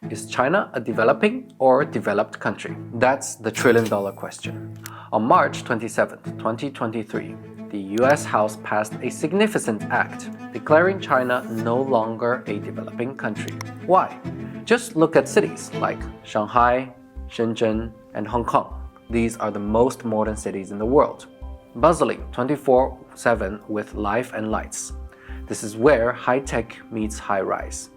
Is China a developing or developed country? That's the trillion-dollar question. On March 27, 2023, the U.S. House passed a significant act declaring China no longer a developing country. Why? Just look at cities like Shanghai, Shenzhen, and Hong Kong. These are the most modern cities in the world, bustling 24/7 with life and lights. This is where high-tech meets high-rise,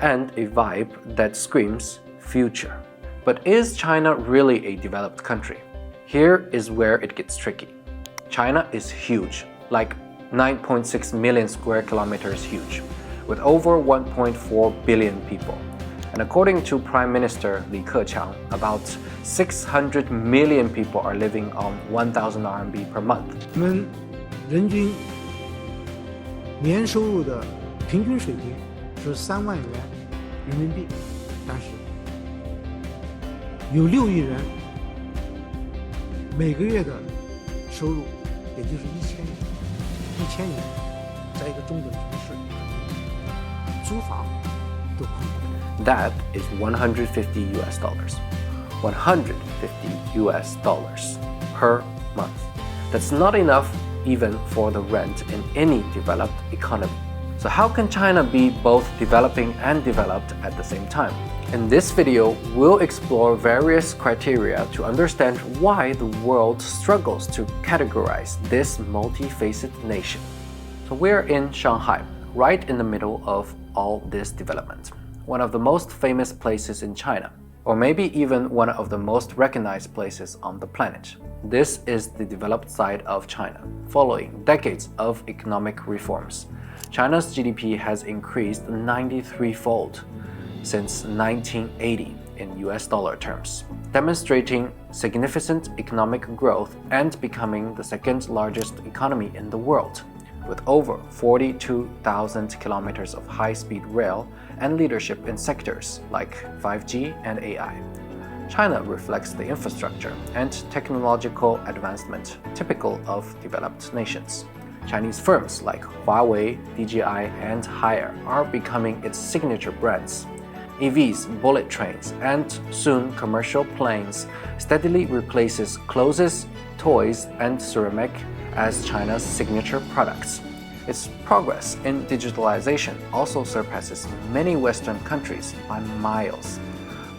and a vibe that screams future. But is China really a developed country? Here is where it gets tricky. China is huge, like 9.6 million square kilometers huge, with over 1.4 billion people. And according to Prime Minister Li Keqiang, about 600 million people are living on 1,000 RMB per month. 我们人均年收入的平均水平是3万元人民币，但是有6亿人每个月的收入也就是1000元，在一个中等城市租房都困难。That is $150 US. $150 US per month. That's not enough even for the rent in any developed economy. So how can China be both developing and developed at the same time? In this video, we'll explore various criteria to understand why the world struggles to categorize this multifaceted nation. So we're in Shanghai, right in the middle of all this development. One of the most famous places in China, or maybe even one of the most recognized places on the planet. This is the developed side of China. Following decades of economic reforms, China's GDP has increased 93-fold since 1980 in US dollar terms, demonstrating significant economic growth and becoming the second largest economy in the world, with over 42,000 kilometers of high-speed rail and leadership in sectors like 5G and AI. China reflects the infrastructure and technological advancement typical of developed nations. Chinese firms like Huawei, DJI, and Haier are becoming its signature brands. EVs, bullet trains, and soon commercial planes steadily replaces clothes, toys, and ceramic as China's signature products. Its progress in digitalization also surpasses many Western countries by miles,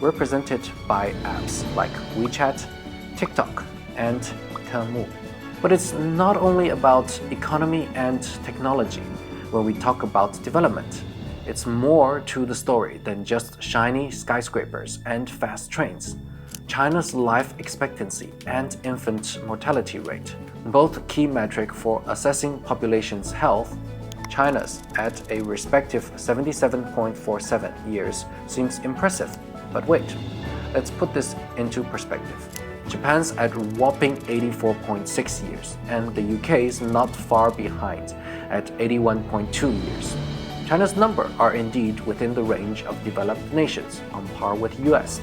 represented by apps like WeChat, TikTok, and Temu. But it's not only about economy and technology when we talk about development. It's more to the story than just shiny skyscrapers and fast trains. China's life expectancy and infant mortality rate, both a key metric for assessing population's health, China's at a respective 77.47 years seems impressive. But wait, let's put this into perspective. Japan's at a whopping 84.6 years, and the UK's not far behind at 81.2 years. China's numbers are indeed within the range of developed nations, on par with US,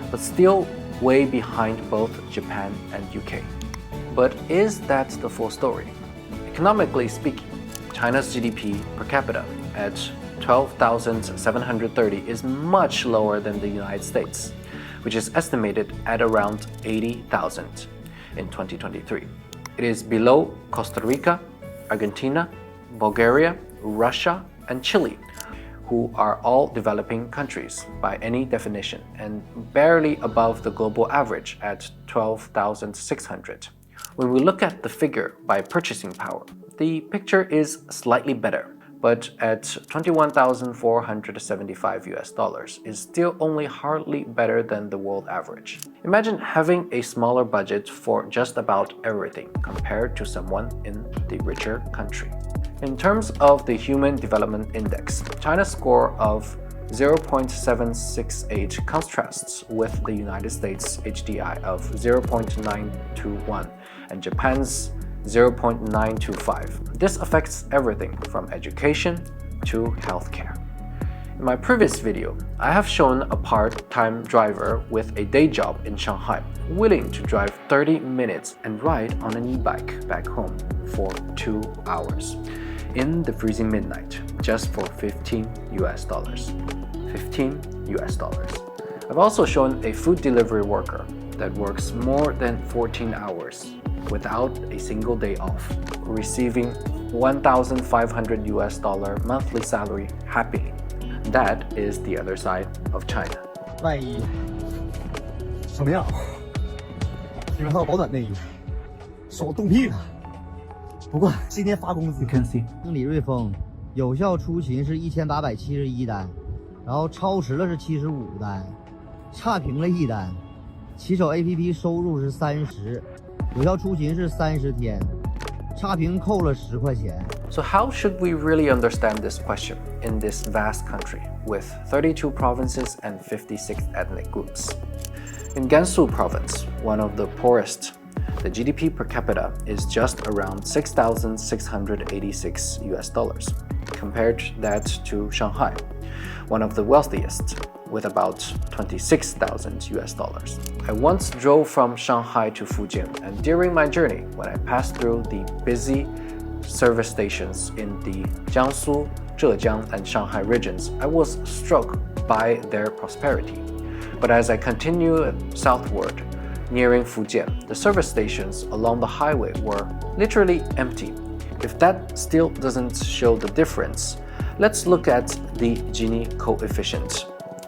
but still way behind both Japan and UK. But is that the full story? Economically speaking, China's GDP per capita at 12,730 is much lower than the United States, which is estimated at around 80,000 in 2023. It is below Costa Rica, Argentina, Bulgaria, Russia, and Chile, who are all developing countries by any definition, and barely above the global average at 12,600. When we look at the figure by purchasing power, the picture is slightly better, but at $21,475 US is still only hardly better than the world average. Imagine having a smaller budget for just about everything compared to someone in the richer country. In terms of the Human Development Index, China's score of 0.768 contrasts with the United States HDI of 0.921 and Japan's 0.925. This affects everything from education to healthcare. In my previous video, I have shown a part-time driver with a day job in Shanghai willing to drive 30 minutes and ride on an e-bike back home for 2 hours in the freezing midnight just for $15 US. $15. I've also shown a food delivery worker that works more than 14 hours without a single day off, receiving $1,500 monthly salary happily. That is the other side of China. 外衣什么样？里面还有保暖内衣，手冻屁了。不过今天发工资。You can see. 李瑞峰，有效出勤是1871单，然后超时了是75单，差评了1单。骑手 APP 收入是30，有效出勤是30天，差评扣了10块钱。 So how should we really understand this question in this vast country with 32 provinces and 56 ethnic groups? In Gansu province, one of the poorest, the GDP per capita is just around $6,686. Compared that to Shanghai, one of the wealthiest, with about $26,000. I once drove from Shanghai to Fujian, and during my journey, when I passed through the busy service stations in the Jiangsu, Zhejiang, and Shanghai regions, I was struck by their prosperity. But as I continued southward, nearing Fujian, the service stations along the highway were literally empty. If that still doesn't show the difference, let's look at the Gini coeffient,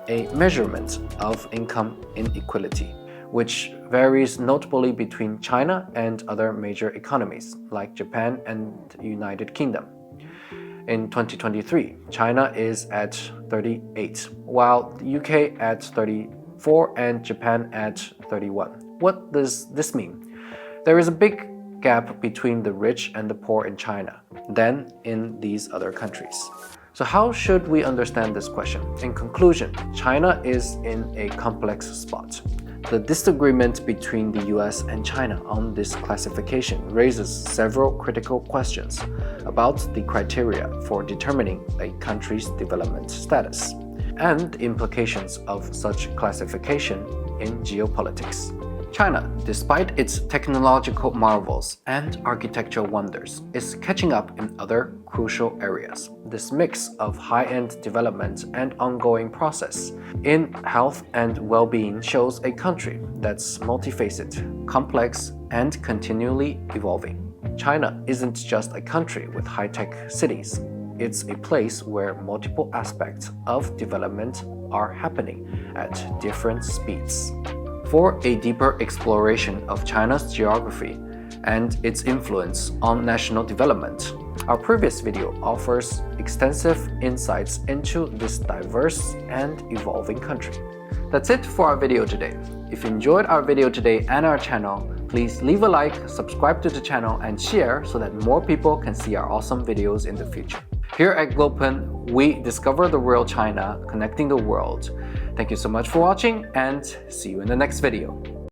a measurement of income inequality, which varies notably between China and other major economies like Japan and the United Kingdom. In 2023, China is at 38, while the UK at 34 and Japan at 31. What does this mean? There is a big gap between the rich and the poor in China than in these other countries. So how should we understand this question? In conclusion, China is in a complex spot. The disagreement between the US and China on this classification raises several critical questions about the criteria for determining a country's development status and the implications of such classification in geopolitics. China, despite its technological marvels and architectural wonders, is catching up in other crucial areas. This mix of high-end development and ongoing process in health and well-being shows a country that's multifaceted, complex, and continually evolving. China isn't just a country with high-tech cities. It's a place where multiple aspects of development are happening at different speeds. For a deeper exploration of China's geography and its influence on national development, our previous video offers extensive insights into this diverse and evolving country. That's it for our video today. If you enjoyed our video today and our channel, please leave a like, subscribe to the channel, and share so that more people can see our awesome videos in the future. Here at GlobePen, we discover the real China, connecting the world. Thank you so much for watching, and see you in the next video.